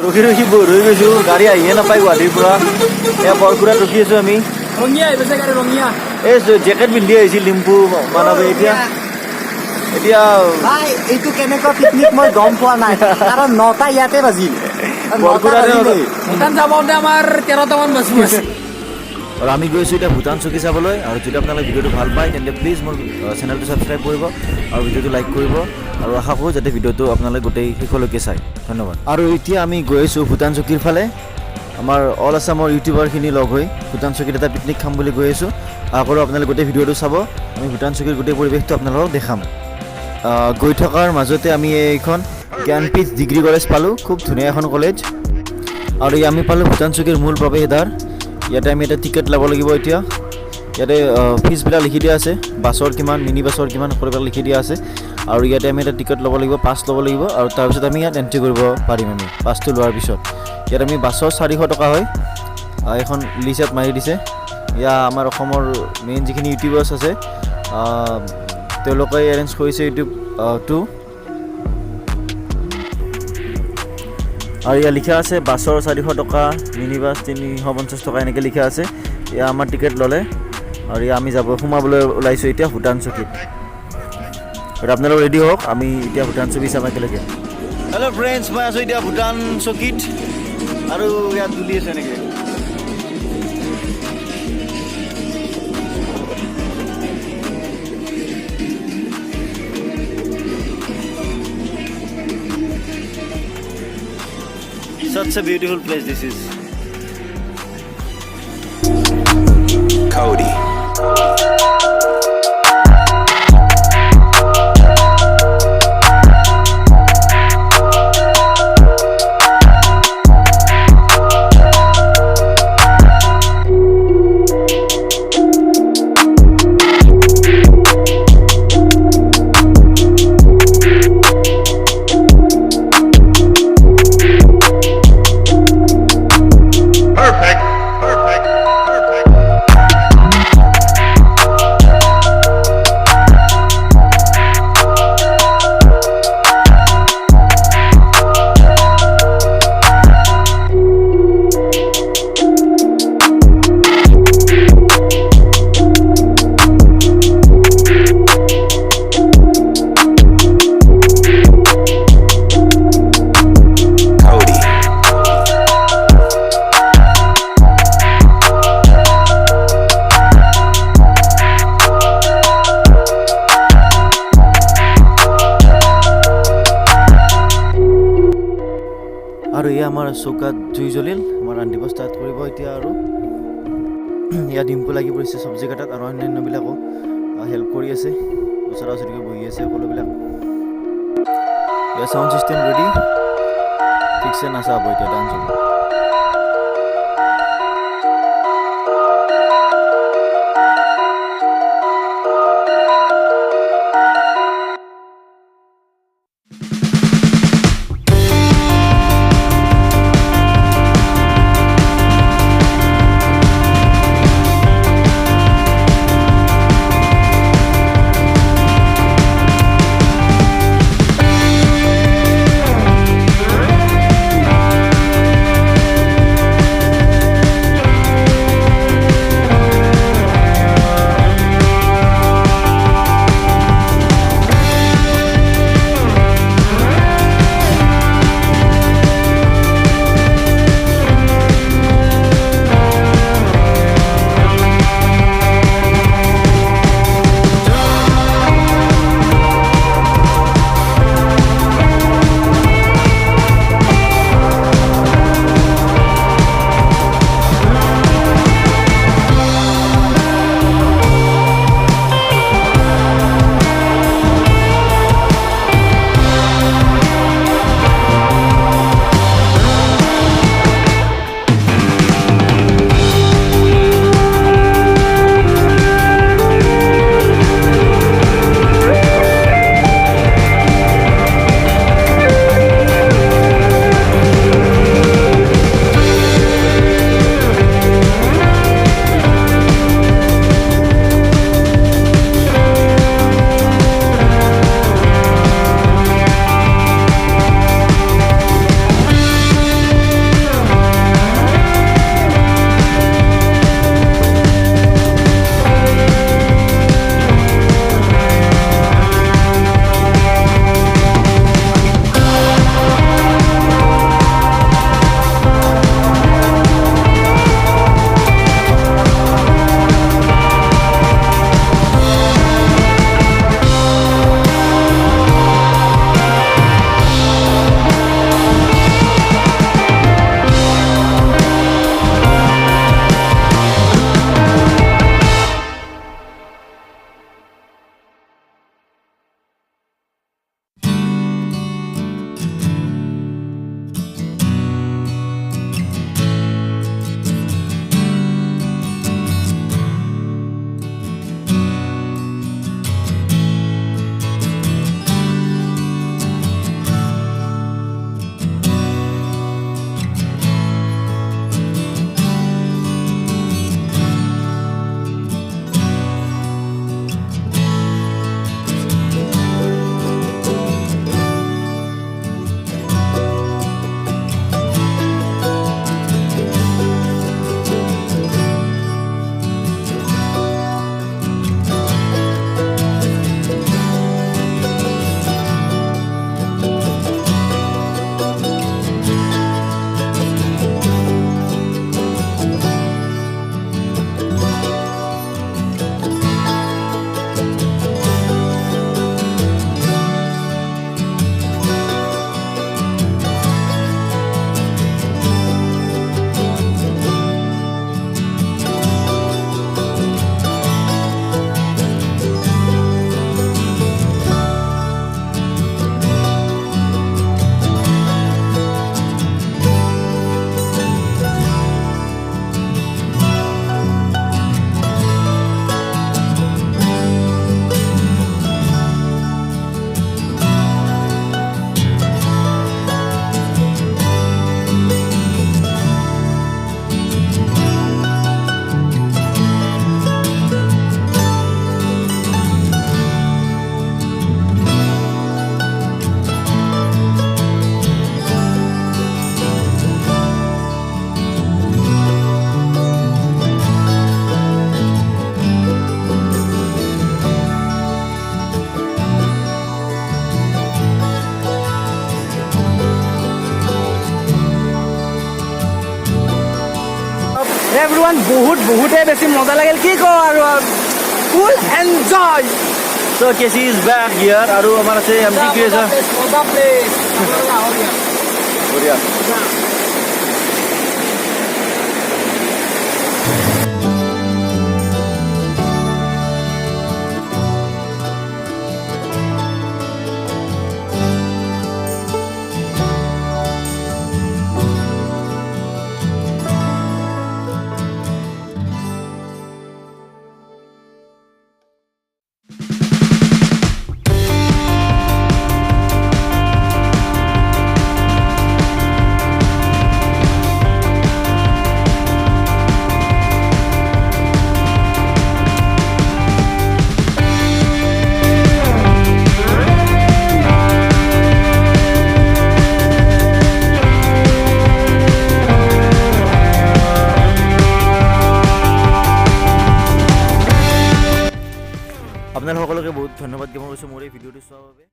ৰখি ৰখি বৰ হৈ গৈছোঁ গাড়ী আহিয়ে নাপায় গুৱাহাটীৰ পৰা এয়া বৰকুৰাত ৰখি আছোঁ আমি এই জেকেট পিন্ধি আহিছিল ডিম্পু মানৱে এতিয়া ভাই এইটো কেনেকুৱা পিকনিক মই গম পোৱা নাই কাৰণ 9টা ইয়াতে বাজিল ভূটান যাবতে আমাৰ 13টামান বাজি আছে আৰু আমি গৈছোঁ এতিয়া ভূটান চকী চাবলৈ আৰু যদি আপোনালোকে ভিডিঅ'টো ভাল পায় তেন্তে প্লিজ মোৰ চেনেলটো ছাবস্ক্ৰাইব কৰিব আৰু ভিডিঅ'টো লাইক কৰিব আৰু আশা কৰোঁ যাতে ভিডিঅ'টো আপোনালোকে গোটেই শেষলৈকে চায় ধন্যবাদ আৰু এতিয়া আমি গৈ আছোঁ ভূটান চকীৰ ফালে আমাৰ অল আছামৰ ইউটিউবাৰখিনি লগ হৈ ভূটান চকীত এটা পিকনিক খাম বুলি গৈ আছোঁ আশা কৰোঁ আপোনালোকে গোটেই ভিডিঅ'টো চাব আমি ভূটান চকীৰ গোটেই পৰিৱেশটো আপোনালোকক দেখাম গৈ থকাৰ মাজতে আমি এইখন জ্ঞানপীঠ ডিগ্ৰী কলেজ পালোঁ খুব ধুনীয়া এখন কলেজ আৰু আমি পালোঁ ভূটান চকীৰ মূল প্ৰৱেশদ্বাৰ ইয়াতে আমি এটা টিকেট ল'ব লাগিব এতিয়া ইয়াতে ফিজবিলাক লিখি দিয়া আছে বাছৰ কিমান মিনি বাছৰ কিমান সকলোবিলাক লিখি দিয়া আছে আৰু ইয়াতে আমি এটা টিকেট ল'ব লাগিব পাছ ল'ব লাগিব আৰু তাৰপিছত আমি ইয়াত এণ্ট্ৰি কৰিব পাৰিম আমি পাছটো লোৱাৰ পিছত ইয়াত আমি বাছৰ 400 টকা হয় এখন লিষ্ট ইয়াত মাৰি দিছে ইয়া আমাৰ অসমৰ মেইন যিখিনি ইউটিউবাৰ্ছ আছে তেওঁলোকে এৰেঞ্জ কৰিছে ইউটিউবটো আৰু ইয়াত লিখা আছে বাছৰ 400 টকা মিনি বাছ 350 টকা এনেকৈ লিখা আছে এয়া আমাৰ টিকেট ল'লে আৰু এয়া আমি সোমাবলৈ ওলাইছোঁ এতিয়া ভূটান চকীত আৰু আপোনালোক ৰেডি হওক আমি এতিয়া ভূটান চকী চাম একেলগে হেল্ল' ফ্ৰেণ্ডছ মই আছোঁ এতিয়া ভূটান চকীত আৰু ইয়াত দুলি আছে এনেকৈ Such a beautiful place this is. Cody. আৰু এয়া আমাৰ চৌকাত জুই জ্বলিল আমাৰ ৰান্ধিব ষ্টাৰ্ট কৰিব এতিয়া আৰু ইয়াত ডিম্পু লাগি পৰিছে চব্জি কাটাত আৰু অন্যান্যবিলাকো হেল্প কৰি আছে ওচৰা ওচৰিকৈ বহি আছে সকলোবিলাক ইয়াৰ চাউণ্ড ছিষ্টেম ৰেডি ঠিকছে নাচা হ'ব এতিয়া ডান্স হ'ব এভৰিৱান বহুতেই বেছি মজা লাগিল কি কওঁ আৰু ফুল এনজয় চ' কেচি ইজ বেক হিয়াৰ আৰু আমাৰ আছে এম টি ক্ৰিয়েশ্যন মজা প্লেচ বঢ়িয়া